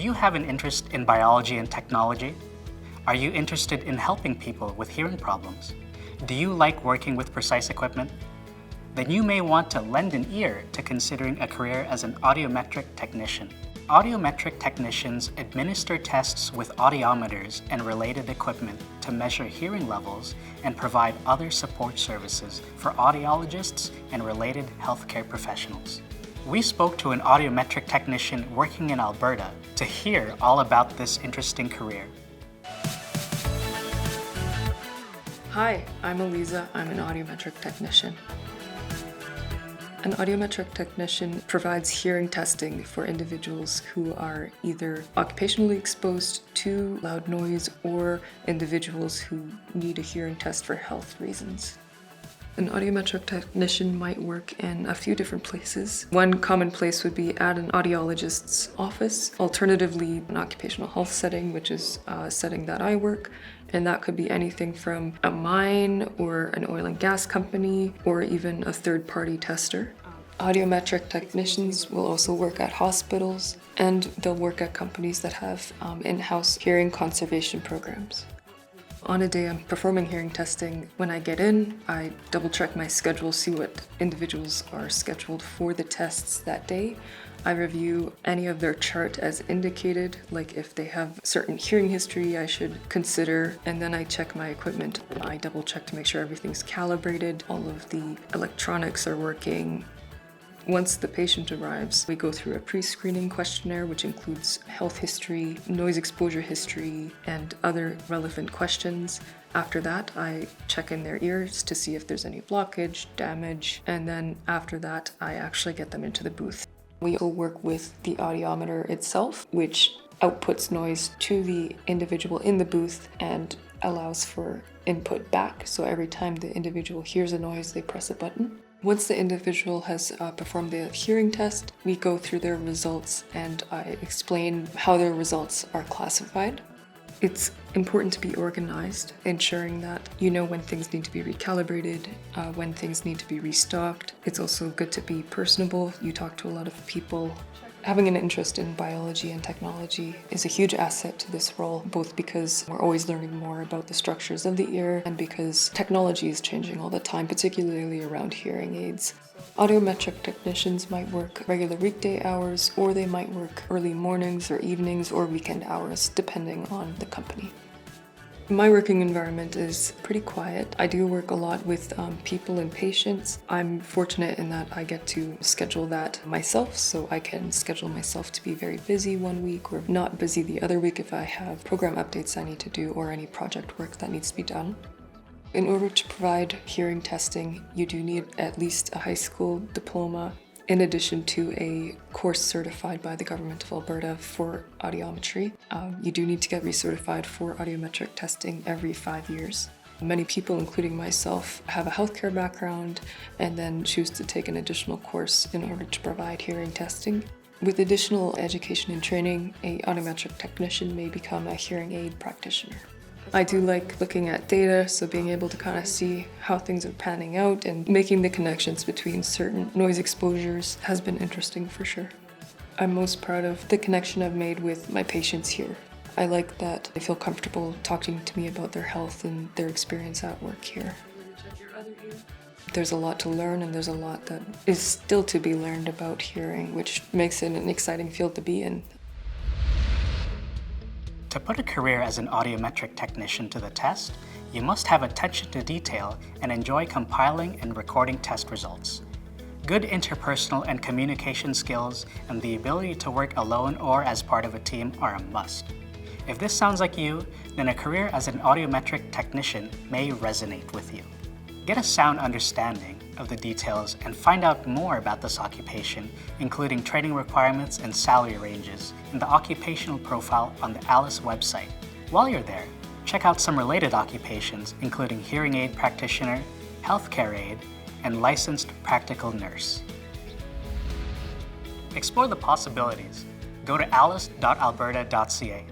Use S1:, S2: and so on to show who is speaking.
S1: you have an interest in biology and technology? Are you interested in helping people with hearing problems? Do you like working with precise equipment? Then you may want to lend an ear to considering a career as an audiometric technician. Audiometric technicians administer tests with audiometers and related equipment to measure hearing levels and provide other support services for audiologists and related healthcare professionals. We spoke to an audiometric technician working in Alberta to hear all about this interesting career.
S2: Hi, I'm Eliza. I'm an audiometric technician. An audiometric technician provides hearing testing for individuals who are either occupationally exposed to loud noise or individuals who need a hearing test for health reasons. An audiometric technician might work in a few different places. One common place would be at an audiologist's office, alternatively an occupational health setting, which is a setting that I work, and that could be anything from a mine or an oil and gas company or even a third-party tester. Audiometric technicians will also work at hospitals, and they'll work at companies that have in-house hearing conservation programs. On a day I'm performing hearing testing, when I get in, I double check my schedule, see what individuals are scheduled for the tests that day. I review any of their chart as indicated, like if they have certain hearing history I should consider, and then I check my equipment. I double check to make sure everything's calibrated, all of the electronics are working. Once the patient arrives, we go through a pre-screening questionnaire, which includes health history, noise exposure history, and other relevant questions. After that, I check in their ears to see if there's any blockage, damage, and then after that, I actually get them into the booth. We also work with the audiometer itself, which outputs noise to the individual in the booth and allows for input back. So every time the individual hears a noise, they press a button. Once the individual has performed the hearing test, we go through their results and I explain how their results are classified. It's important to be organized, ensuring that you know when things need to be recalibrated, when things need to be restocked. It's also good to be personable. You talk to a lot of people. Having an interest in biology and technology is a huge asset to this role, both because we're always learning more about the structures of the ear and because technology is changing all the time, particularly around hearing aids. Audiometric technicians might work regular weekday hours, or they might work early mornings or evenings or weekend hours, depending on the company. My working environment is pretty quiet. I do work a lot with people and patients. I'm fortunate in that I get to schedule that myself, so I can schedule myself to be very busy one week or not busy the other week if I have program updates I need to do or any project work that needs to be done. In order to provide hearing testing, you do need at least a high school diploma, in addition to a course certified by the Government of Alberta for audiometry. You do need to get recertified for audiometric testing every 5 years. Many people, including myself, have a healthcare background and then choose to take an additional course in order to provide hearing testing. With additional education and training, an audiometric technician may become a hearing aid practitioner. I do like looking at data, so being able to kind of see how things are panning out and making the connections between certain noise exposures has been interesting for sure. I'm most proud of the connection I've made with my patients here. I like that they feel comfortable talking to me about their health and their experience at work here. There's a lot to learn and there's a lot that is still to be learned about hearing, which makes it an exciting field to be in.
S1: To put a career as an audiometric technician to the test, you must have attention to detail and enjoy compiling and recording test results. Good interpersonal and communication skills and the ability to work alone or as part of a team are a must. If this sounds like you, then a career as an audiometric technician may resonate with you. Get a sound understanding of the details and find out more about this occupation, including training requirements and salary ranges, in the occupational profile on the ALICE website. While you're there, check out some related occupations, including hearing aid practitioner, healthcare aide, and licensed practical nurse. Explore the possibilities. Go to alice.alberta.ca.